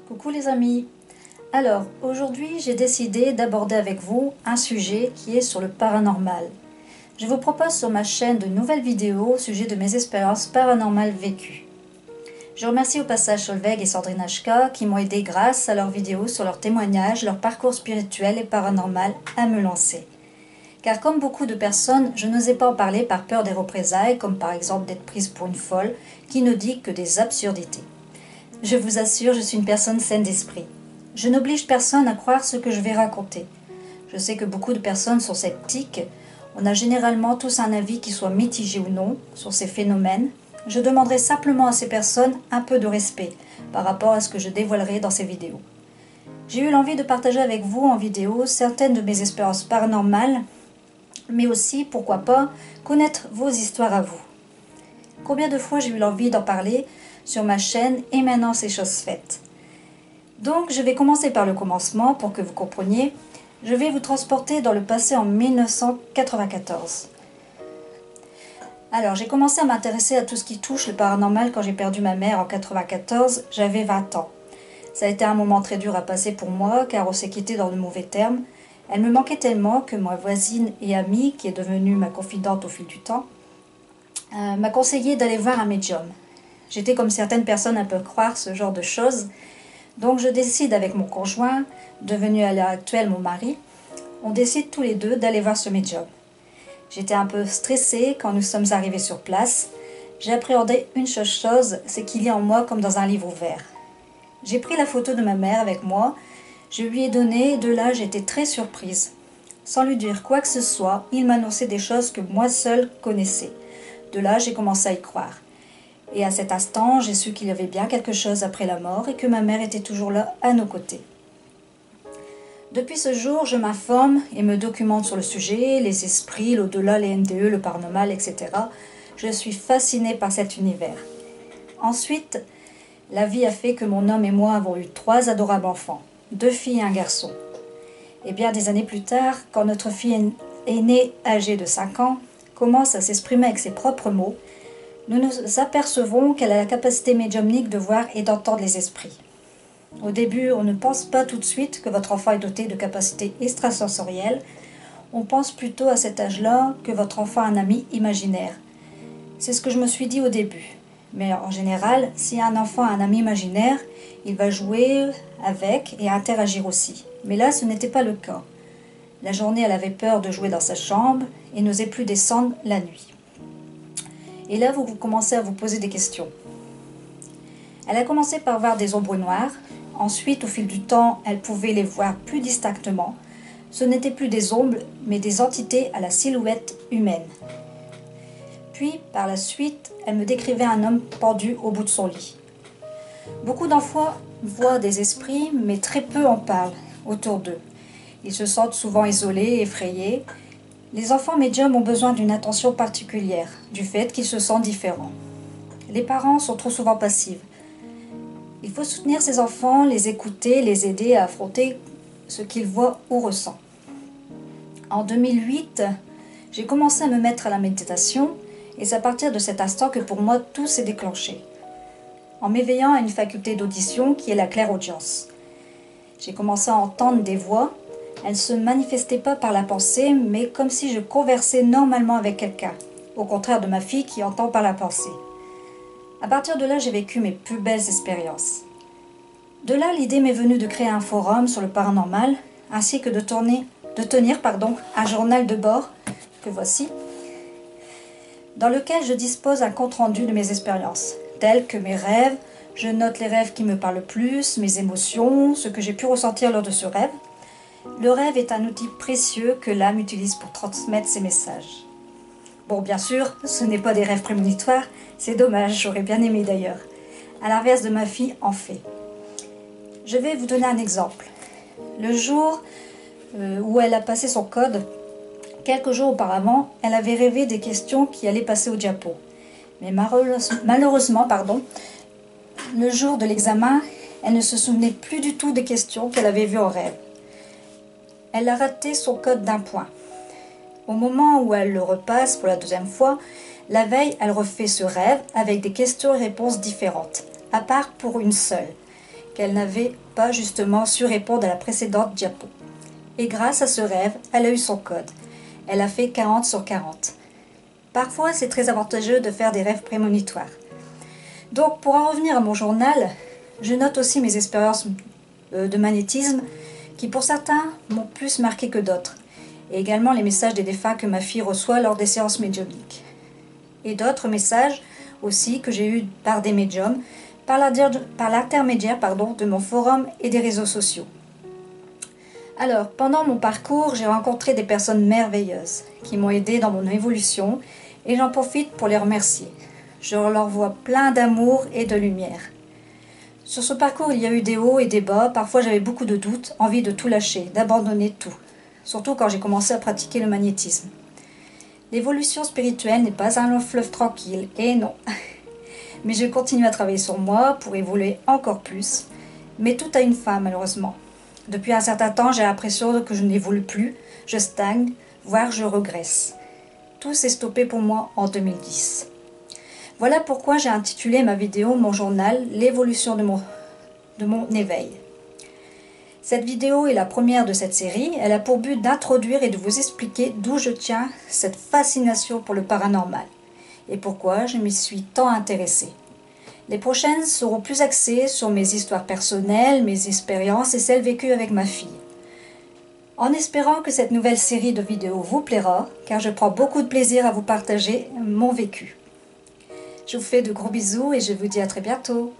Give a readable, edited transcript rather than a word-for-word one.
Coucou les amis. Alors, aujourd'hui, j'ai décidé d'aborder avec vous un sujet qui est sur le paranormal. Je vous propose sur ma chaîne de nouvelles vidéos au sujet de mes expériences paranormales vécues. Je remercie au passage Solveig et Sandrine HK qui m'ont aidé grâce à leurs vidéos sur leurs témoignages, leur parcours spirituel et paranormal à me lancer. Car comme beaucoup de personnes, je n'osais pas en parler par peur des représailles, comme par exemple d'être prise pour une folle qui ne dit que des absurdités. Je vous assure, je suis une personne saine d'esprit. Je n'oblige personne à croire ce que je vais raconter. Je sais que beaucoup de personnes sont sceptiques. On a généralement tous un avis qui soit mitigé ou non sur ces phénomènes. Je demanderai simplement à ces personnes un peu de respect par rapport à ce que je dévoilerai dans ces vidéos. J'ai eu l'envie de partager avec vous en vidéo certaines de mes expériences paranormales, mais aussi, pourquoi pas, connaître vos histoires à vous. Combien de fois j'ai eu l'envie d'en parler sur ma chaîne et maintenant c'est chose faite. Donc je vais commencer par le commencement pour que vous compreniez. Je vais vous transporter dans le passé en 1994. Alors j'ai commencé à m'intéresser à tout ce qui touche le paranormal quand j'ai perdu ma mère en 1994, j'avais 20 ans. Ça a été un moment très dur à passer pour moi car on s'est quitté dans de mauvais termes. Elle me manquait tellement que ma voisine et amie, qui est devenue ma confidente au fil du temps, m'a conseillé d'aller voir un médium. J'étais comme certaines personnes un peu croire ce genre de choses. Donc je décide avec mon conjoint, devenu à l'heure actuelle mon mari, on décide tous les deux d'aller voir ce médium. J'étais un peu stressée quand nous sommes arrivés sur place. J'appréhendais une seule chose, c'est qu'il y a en moi comme dans un livre ouvert. J'ai pris la photo de ma mère avec moi, je lui ai donné et de là j'étais très surprise. Sans lui dire quoi que ce soit, il m'annonçait des choses que moi seule connaissais. De là j'ai commencé à y croire. Et à cet instant, j'ai su qu'il y avait bien quelque chose après la mort et que ma mère était toujours là à nos côtés. Depuis ce jour, je m'informe et me documente sur le sujet, les esprits, l'au-delà, les NDE, le paranormal, etc. Je suis fascinée par cet univers. Ensuite, la vie a fait que mon homme et moi avons eu 3 adorables enfants, 2 filles et un garçon. Et bien des années plus tard, quand notre fille aînée, âgée de 5 ans, commence à s'exprimer avec ses propres mots, nous nous apercevons qu'elle a la capacité médiumnique de voir et d'entendre les esprits. Au début, on ne pense pas tout de suite que votre enfant est doté de capacités extrasensorielles. On pense plutôt à cet âge-là que votre enfant a un ami imaginaire. C'est ce que je me suis dit au début. Mais en général, si un enfant a un ami imaginaire, il va jouer avec et interagir aussi. Mais là, ce n'était pas le cas. La journée, elle avait peur de jouer dans sa chambre et n'osait plus descendre la nuit. Et là, vous commencez à vous poser des questions. Elle a commencé par voir des ombres noires. Ensuite, au fil du temps, elle pouvait les voir plus distinctement. Ce n'étaient plus des ombres, mais des entités à la silhouette humaine. Puis, par la suite, elle me décrivait un homme pendu au bout de son lit. Beaucoup d'enfants voient des esprits, mais très peu en parlent autour d'eux. Ils se sentent souvent isolés, effrayés. Les enfants médiums ont besoin d'une attention particulière, du fait qu'ils se sentent différents. Les parents sont trop souvent passifs. Il faut soutenir ces enfants, les écouter, les aider à affronter ce qu'ils voient ou ressentent. En 2008, j'ai commencé à me mettre à la méditation et c'est à partir de cet instant que pour moi tout s'est déclenché. En m'éveillant à une faculté d'audition qui est la clairaudience. J'ai commencé à entendre des voix. Elles ne se manifestaient pas par la pensée, mais comme si je conversais normalement avec quelqu'un, au contraire de ma fille qui entend par la pensée. À partir de là, j'ai vécu mes plus belles expériences. De là, l'idée m'est venue de créer un forum sur le paranormal, ainsi que de tenir un journal de bord, que voici, dans lequel je dispose un compte-rendu de mes expériences, tels que mes rêves, je note les rêves qui me parlent le plus, mes émotions, ce que j'ai pu ressentir lors de ce rêve. Le rêve est un outil précieux que l'âme utilise pour transmettre ses messages. Bon, bien sûr, ce n'est pas des rêves prémonitoires, c'est dommage, j'aurais bien aimé d'ailleurs. À l'inverse de ma fille, en fait. Je vais vous donner un exemple. Le jour où elle a passé son code, quelques jours auparavant, elle avait rêvé des questions qui allaient passer au diapo. Mais malheureusement, le jour de l'examen, elle ne se souvenait plus du tout des questions qu'elle avait vues en rêve. Elle a raté son code d'1 point. Au moment où elle le repasse pour la 2e fois, la veille, elle refait ce rêve avec des questions et réponses différentes, à part pour une seule. qu'elle n'avait pas justement su répondre à la précédente diapo. Et grâce à ce rêve, elle a eu son code. Elle a fait 40 sur 40. Parfois, c'est très avantageux de faire des rêves prémonitoires. Donc, pour en revenir à mon journal, je note aussi mes expériences de magnétisme qui, pour certains, m'ont plus marqué que d'autres. Et également les messages des défunts que ma fille reçoit lors des séances médiumniques. Et d'autres messages aussi que j'ai eus par des médiums, par l'intermédiaire de mon forum et des réseaux sociaux. Alors, pendant mon parcours, j'ai rencontré des personnes merveilleuses qui m'ont aidé dans mon évolution et j'en profite pour les remercier. Je leur vois plein d'amour et de lumière. Sur ce parcours, il y a eu des hauts et des bas. Parfois, j'avais beaucoup de doutes, envie de tout lâcher, d'abandonner tout. Surtout quand j'ai commencé à pratiquer le magnétisme. L'évolution spirituelle n'est pas un long fleuve tranquille, et non. Mais je continue à travailler sur moi pour évoluer encore plus. Mais tout a une fin, malheureusement. Depuis un certain temps, j'ai l'impression que je n'évolue plus, je stagne, voire je regresse. Tout s'est stoppé pour moi en 2010. Voilà pourquoi j'ai intitulé ma vidéo, mon journal, l'évolution de mon éveil. Cette vidéo est la première de cette série. Elle a pour but d'introduire et de vous expliquer d'où je tiens cette fascination pour le paranormal et pourquoi je m'y suis tant intéressée. Les prochaines seront plus axées sur mes histoires personnelles, mes expériences et celles vécues avec ma fille. En espérant que cette nouvelle série de vidéos vous plaira, car je prends beaucoup de plaisir à vous partager mon vécu. Je vous fais de gros bisous et je vous dis à très bientôt.